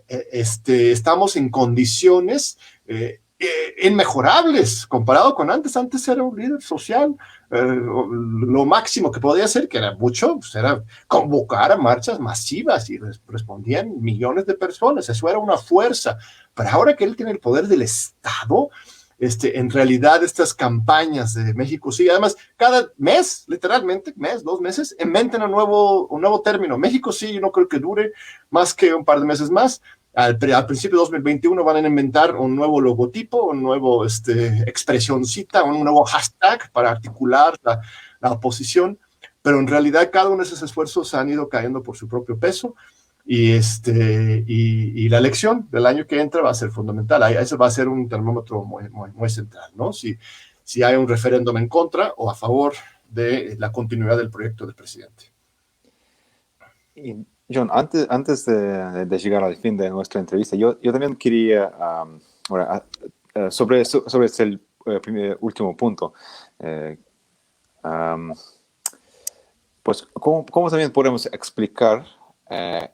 Estamos en condiciones inmejorables comparado con antes. Antes era un líder social. Lo máximo que podía hacer, que era mucho, pues era convocar a marchas masivas y respondían millones de personas. Eso era una fuerza. Pero ahora que él tiene el poder del Estado, en realidad estas campañas de México sí, además cada mes, literalmente, mes, 2 meses, inventan un nuevo término. México sí, yo no creo que dure más que un par de meses más. Al principio de 2021 van a inventar un nuevo logotipo, un nuevo expresioncita, un nuevo hashtag para articular la oposición, pero en realidad cada uno de esos esfuerzos han ido cayendo por su propio peso y la elección del año que entra va a ser fundamental. Eso va a ser un termómetro muy central, ¿no? Si hay un referéndum en contra o a favor de la continuidad del proyecto del presidente. Y John, antes de llegar al fin de nuestra entrevista, yo también quería, sobre el último punto, pues, ¿cómo también podemos explicar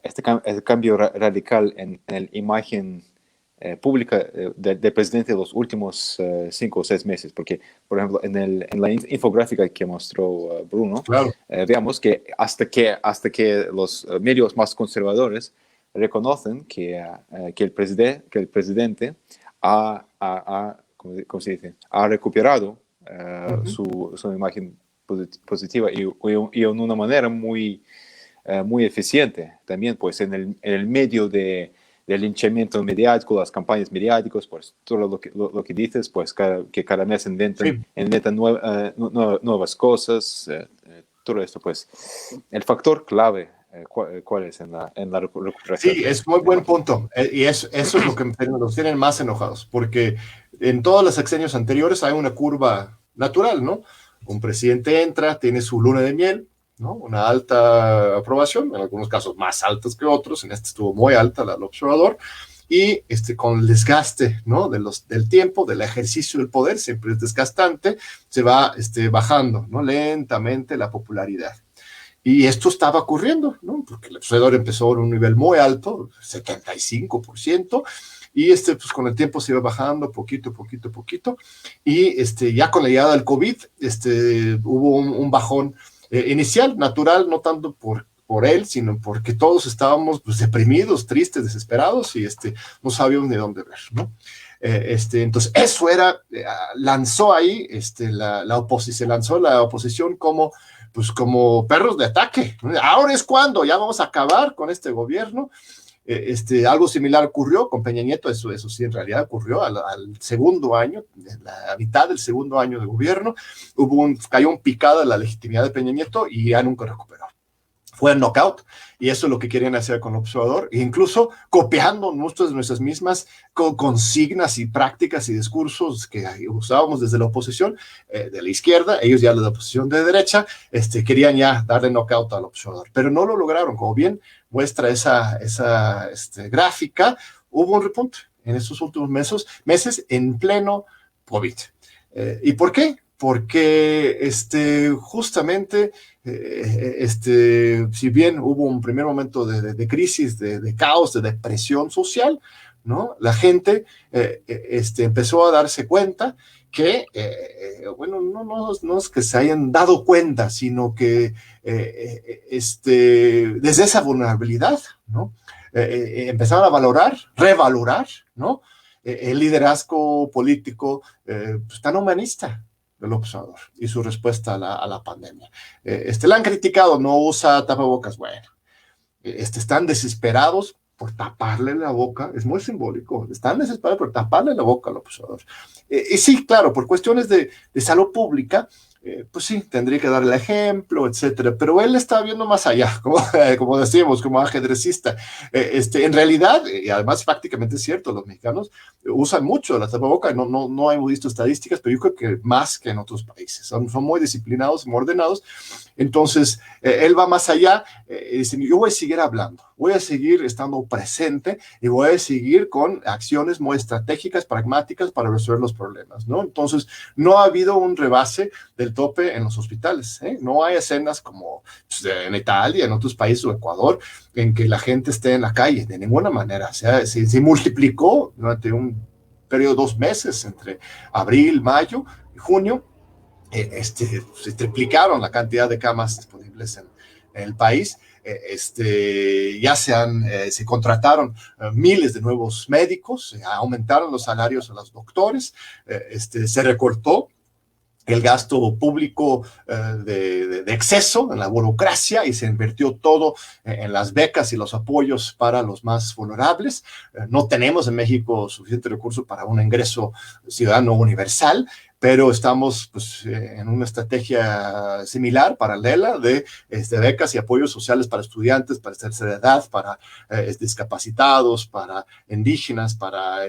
este cambio radical en la imagen pública del presidente de los últimos 5 o 6 meses? Porque, por ejemplo, en la infográfica que mostró Bruno, claro, veamos que hasta que los medios más conservadores reconocen que el presidente ¿cómo se dice? Ha recuperado su imagen positiva y en una manera muy eficiente también, pues en el medio del linchamiento mediático, las campañas mediáticas, pues todo lo que dices, pues que cada mes inventan nuevas cosas, todo esto, pues el factor clave, ¿cuál es en la recuperación? Sí, es muy buen punto, y eso es lo que nos tienen más enojados, porque en todos los sexenios anteriores hay una curva natural, ¿no? Un presidente entra, tiene su luna de miel, ¿no? Una alta aprobación, en algunos casos más altas que otros, en este estuvo muy alta la del observador, y con el desgaste, ¿no? del tiempo, del ejercicio del poder, siempre es desgastante, se va bajando, ¿no? Lentamente la popularidad. Y esto estaba ocurriendo, ¿no? Porque el observador empezó en un nivel muy alto, 75%, y pues con el tiempo se iba bajando poquito, y ya con la llegada del COVID, hubo un bajón inicial, natural, no tanto por él, sino porque todos estábamos pues, deprimidos, tristes, desesperados, y no sabíamos ni dónde ver, ¿no? Entonces, eso lanzó ahí la oposición, se lanzó la oposición como perros de ataque. Ahora es cuando ya vamos a acabar con este gobierno. Algo similar ocurrió con Peña Nieto, eso sí, en realidad ocurrió al segundo año, en la mitad del segundo año de gobierno, cayó un picado en la legitimidad de Peña Nieto y ya nunca recuperó. Fue el knockout, y eso es lo que querían hacer con el observador, e incluso copiando muchas de nuestras mismas consignas y prácticas y discursos que usábamos desde la oposición de la izquierda. Ellos ya de la oposición de derecha querían ya darle knockout al observador, pero no lo lograron. Como bien muestra esa gráfica, hubo un repunte en estos últimos meses en pleno COVID. ¿Y por qué? Porque justamente, si bien hubo un primer momento de crisis, de caos, de depresión social, ¿no? La gente empezó a darse cuenta que, bueno, no es que se hayan dado cuenta, sino que desde esa vulnerabilidad, ¿no? Empezaron a revalorar, ¿no? El liderazgo político tan humanista del observador y su respuesta a la pandemia. La han criticado, no usa tapabocas. Bueno, están desesperados por taparle la boca, es muy simbólico, están desesperados por taparle la boca al observador. Y sí, claro, por cuestiones de salud pública, pues sí, tendría que dar el ejemplo, etcétera, pero él está viendo más allá, como decimos, como ajedrecista. En realidad, y además prácticamente es cierto, los mexicanos usan mucho la tapaboca, no hemos visto estadísticas, pero yo creo que más que en otros países, son muy disciplinados, muy ordenados. Entonces, él va más allá, dice, yo voy a seguir hablando, voy a seguir estando presente y voy a seguir con acciones muy estratégicas, pragmáticas para resolver los problemas, ¿no? Entonces, no ha habido un rebase del tope en los hospitales, ¿eh? No hay escenas como pues, en Italia, en otros países o Ecuador, en que la gente esté en la calle, de ninguna manera. O sea, se multiplicó durante un periodo de 2 meses, entre abril, mayo y junio, se triplicaron la cantidad de camas disponibles en el país. Ya se contrataron miles de nuevos médicos, aumentaron los salarios a los doctores, se recortó el gasto público de exceso en la burocracia y se invirtió todo en las becas y los apoyos para los más vulnerables. No tenemos en México suficiente recurso para un ingreso ciudadano universal, pero estamos pues, en una estrategia similar, paralela, de becas y apoyos sociales para estudiantes, para tercera edad, para discapacitados, para indígenas, para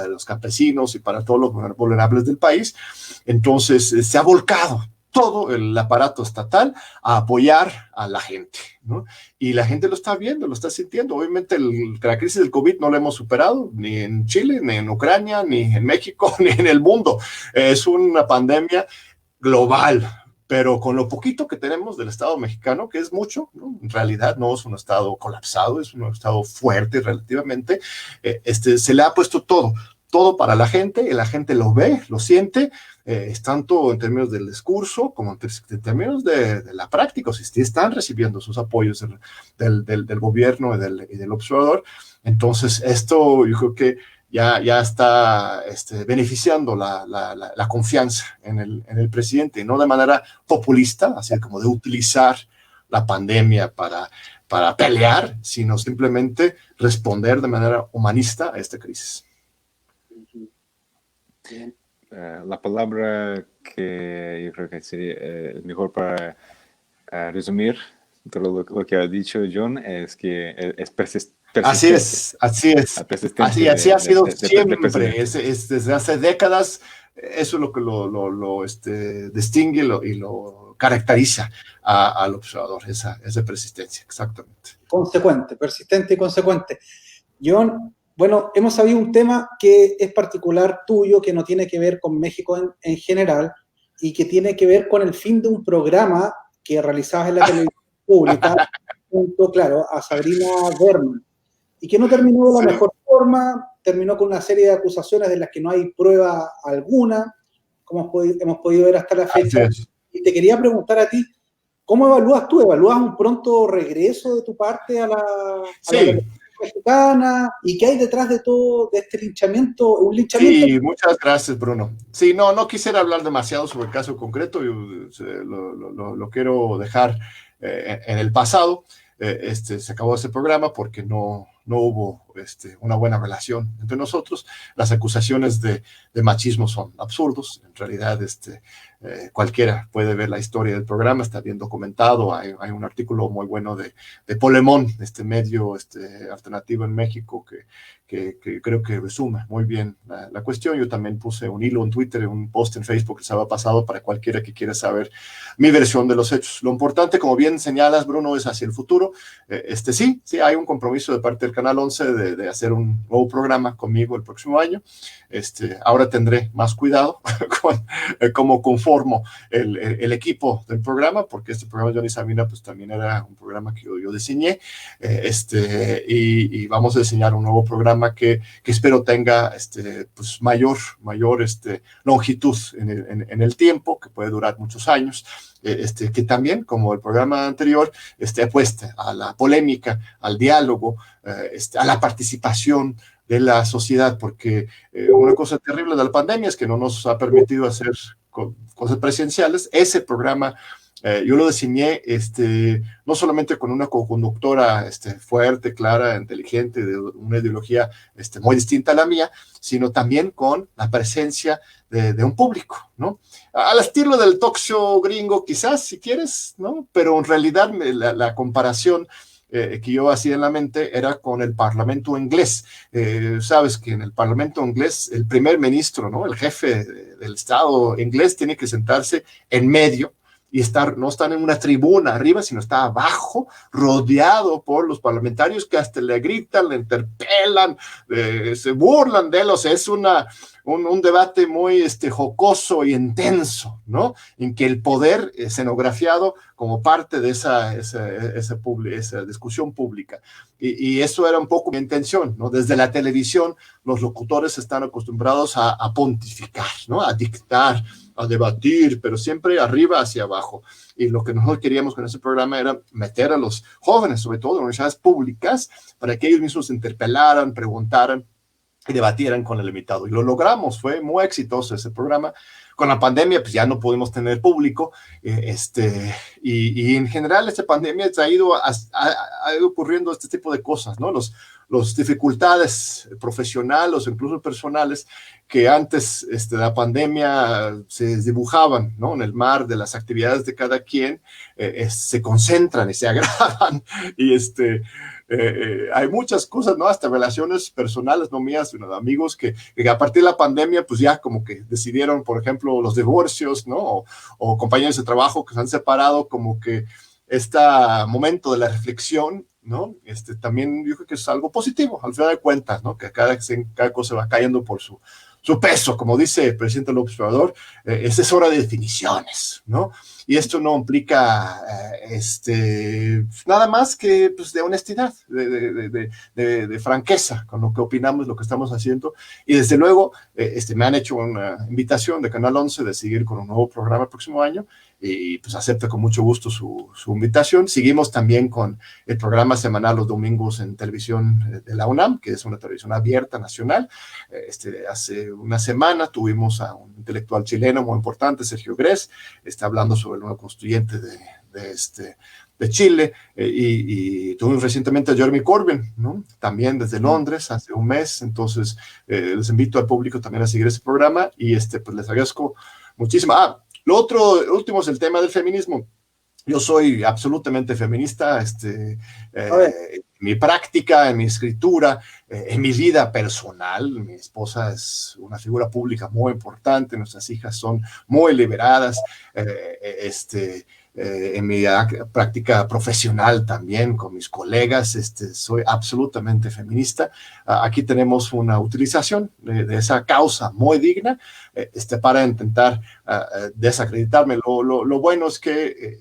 los campesinos y para todos los vulnerables del país. Entonces, se ha volcado todo el aparato estatal a apoyar a la gente, ¿no? Y la gente lo está viendo, lo está sintiendo. Obviamente la crisis del COVID no la hemos superado, ni en Chile, ni en Ucrania, ni en México, ni en el mundo. Es una pandemia global, pero con lo poquito que tenemos del Estado mexicano, que es mucho, ¿no? En realidad no es un Estado colapsado, es un Estado fuerte relativamente, se le ha puesto todo para la gente, y la gente lo ve, lo siente, tanto en términos del discurso como en términos de la práctica. Si están recibiendo sus apoyos del gobierno y del observador, entonces esto yo creo que ya está beneficiando la confianza en el presidente, no de manera populista, así como de utilizar la pandemia para pelear, sino simplemente responder de manera humanista a esta crisis. La palabra que yo creo que sería mejor para resumir todo lo que ha dicho John es que es persistente. Así es. Así ha sido siempre. Desde hace décadas, eso es lo que lo distingue y lo caracteriza al observador, esa persistencia, exactamente. Consecuente, persistente y consecuente. John, bueno, hemos sabido un tema que es particular tuyo, que no tiene que ver con México en general, y que tiene que ver con el fin de un programa que realizabas en la televisión pública, junto, claro, a Sabrina Berman, y que no terminó de la mejor forma, terminó con una serie de acusaciones de las que no hay prueba alguna, como hemos podido ver hasta la fecha. Y te quería preguntar a ti, ¿cómo evalúas tú? ¿Evalúas un pronto regreso de tu parte a la mexicana? ¿Y qué hay detrás de todo de este linchamiento? ¿Un linchamiento? Sí, muchas gracias, Bruno. Sí, no quisiera hablar demasiado sobre el caso concreto, yo lo quiero dejar en el pasado. Se acabó ese programa porque no hubo una buena relación entre nosotros. Las acusaciones de machismo son absurdos. En realidad, cualquiera puede ver la historia del programa, está bien documentado. Hay un artículo muy bueno de Polemón, medio alternativo en México, que creo que resume muy bien la cuestión. Yo también puse un hilo en Twitter, un post en Facebook que se había pasado para cualquiera que quiera saber mi versión de los hechos. Lo importante, como bien señalas, Bruno, es hacia el futuro. Sí, hay un compromiso de parte del Canal 11 de hacer un nuevo programa conmigo el próximo año. Ahora tendré más cuidado con cómo conformo el equipo del programa, porque este programa de Johnny Sabina pues también era un programa que yo diseñé, y vamos a diseñar un nuevo programa que espero tenga pues mayor longitud en el tiempo, que puede durar muchos años, que también, como el programa anterior, apuesta a la polémica, al diálogo, a la participación de la sociedad, porque una cosa terrible de la pandemia es que no nos ha permitido hacer cosas presenciales. Ese programa yo lo diseñé no solamente con una co-conductora fuerte, clara, inteligente, de una ideología muy distinta a la mía, sino también con la presencia de un público, ¿no? Al estilo del talk show gringo, quizás, si quieres, ¿no? Pero en realidad la comparación que yo hacía en la mente era con el Parlamento inglés. Sabes que en el Parlamento inglés el primer ministro, ¿no? El jefe del Estado inglés tiene que sentarse en medio y no están en una tribuna arriba, sino está abajo, rodeado por los parlamentarios que hasta le gritan, le interpelan, se burlan de él. O sea, es un debate muy jocoso y intenso, ¿no? En que el poder es escenografiado como parte de esa discusión pública. Y eso era un poco mi intención, ¿no? Desde la televisión, los locutores están acostumbrados a pontificar, ¿no? A dictar, a debatir, pero siempre arriba hacia abajo. Y lo que nosotros queríamos con ese programa era meter a los jóvenes, sobre todo en universidades públicas, para que ellos mismos interpelaran, preguntaran y debatieran con el invitado. Y lo logramos, fue muy exitoso ese programa. Con la pandemia, pues ya no pudimos tener público, y en general esta pandemia ha ido ocurriendo este tipo de cosas, ¿no? Los dificultades profesionales o incluso personales que antes de la pandemia se dibujaban, ¿no? En el mar de las actividades de cada quien, se concentran y se agravan, y hay muchas cosas, ¿no? Hasta relaciones personales, no mías, sino de amigos que a partir de la pandemia, pues ya como que decidieron, por ejemplo, los divorcios, ¿no? O compañeros de trabajo que se han separado, como que este momento de la reflexión, ¿no? También yo creo que es algo positivo, al final de cuentas, ¿no? Que cada cosa va cayendo por su peso, como dice el presidente López Obrador. Es hora de definiciones, ¿no? Y esto no implica nada más que pues, de honestidad, de franqueza con lo que opinamos, lo que estamos haciendo. Y desde luego, me han hecho una invitación de Canal 11 de seguir con un nuevo programa el próximo año, y pues acepto con mucho gusto su invitación. Seguimos también con el programa semanal los domingos en televisión de la UNAM, que es una televisión abierta nacional. Hace una semana tuvimos a un intelectual chileno muy importante, Sergio Grez, está hablando sobre el nuevo constituyente de Chile, y tuvimos recientemente a Jeremy Corbyn, ¿no? También desde Londres, hace un mes. Entonces, les invito al público también a seguir ese programa, y pues les agradezco muchísimo. Lo último es el tema del feminismo. Yo soy absolutamente feminista, en mi práctica, en mi escritura, en mi vida personal. Mi esposa es una figura pública muy importante, nuestras hijas son muy liberadas, en mi práctica profesional también, con mis colegas, soy absolutamente feminista. Aquí tenemos una utilización de esa causa muy digna, para intentar desacreditarme. Lo bueno es que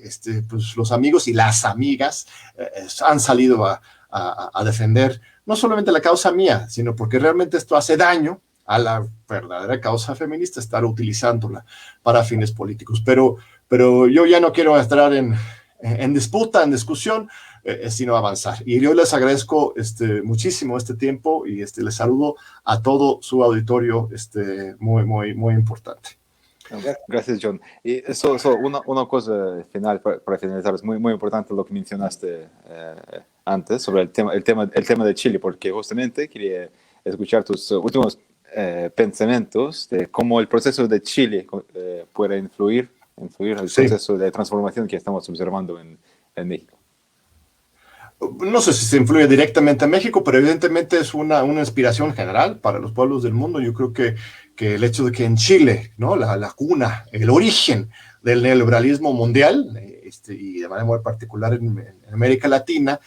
pues los amigos y las amigas han salido a defender no solamente la causa mía, sino porque realmente esto hace daño a la verdadera causa feminista, estar utilizándola para fines políticos. Pero yo ya no quiero entrar en disputa, en discusión, sino avanzar. Y yo les agradezco muchísimo este tiempo, y les saludo a todo su auditorio muy, muy, muy importante. Gracias, John. Y eso una cosa final para finalizar, es muy, muy importante lo que mencionaste antes sobre el tema de Chile, porque justamente quería escuchar tus últimos pensamientos de cómo el proceso de Chile puede influir el proceso de transformación que estamos observando en México. No sé si se influye directamente en México, pero evidentemente es una inspiración general para los pueblos del mundo. Yo creo que el hecho de que en Chile, ¿no? la cuna, el origen del neoliberalismo mundial, y de manera muy particular en América Latina,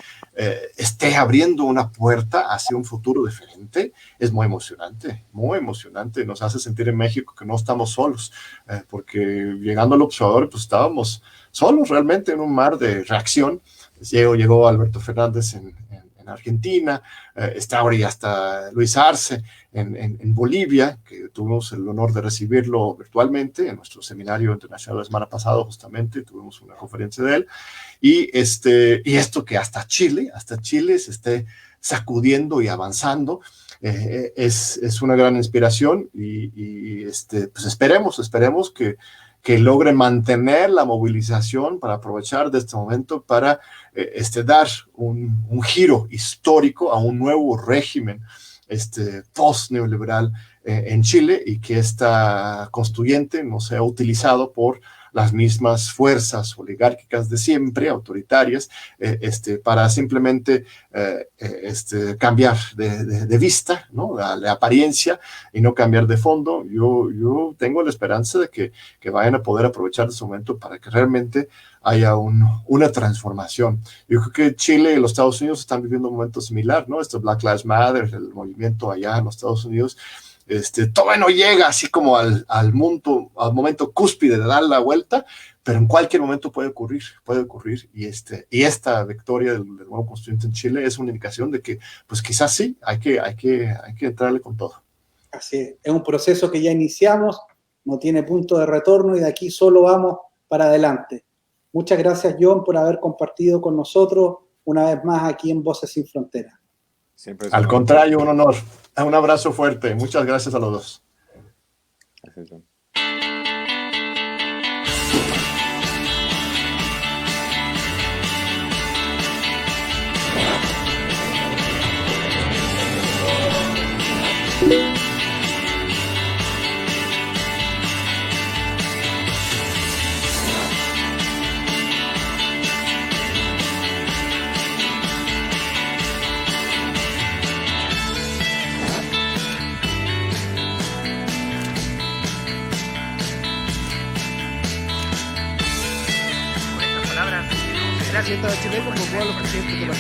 esté abriendo una puerta hacia un futuro diferente, es muy emocionante, muy emocionante. Nos hace sentir en México que no estamos solos, porque llegando al observador, pues estábamos solos realmente en un mar de reacción. Llegó Alberto Fernández en Argentina, está ahora ya hasta Luis Arce en Bolivia, que tuvimos el honor de recibirlo virtualmente en nuestro seminario internacional la semana pasada. Justamente tuvimos una conferencia de él, y esto que hasta Chile se esté sacudiendo y avanzando, es una gran inspiración, y pues esperemos que logre mantener la movilización para aprovechar de este momento para dar un giro histórico a un nuevo régimen post-neoliberal en Chile, y que esta constituyente no sea utilizado por las mismas fuerzas oligárquicas de siempre, autoritarias, para simplemente cambiar de vista, ¿no? La apariencia y no cambiar de fondo. Yo tengo la esperanza de que vayan a poder aprovechar ese momento para que realmente haya una transformación. Yo creo que Chile y los Estados Unidos están viviendo un momento similar, ¿no? Black Lives Matter, el movimiento allá en los Estados Unidos, todavía no llega así como al momento cúspide de dar la vuelta, pero en cualquier momento puede ocurrir, y esta victoria del nuevo constituyente en Chile es una indicación de que, pues quizás sí, hay que entrarle con todo. Así es un proceso que ya iniciamos, no tiene punto de retorno y de aquí solo vamos para adelante. Muchas gracias, John, por haber compartido con nosotros una vez más aquí en Voces Sin Fronteras. Al contrario, un honor. Un abrazo fuerte. Muchas gracias a los dos. Gracias, John. Gracias, Chileno, como todos los presidentes de la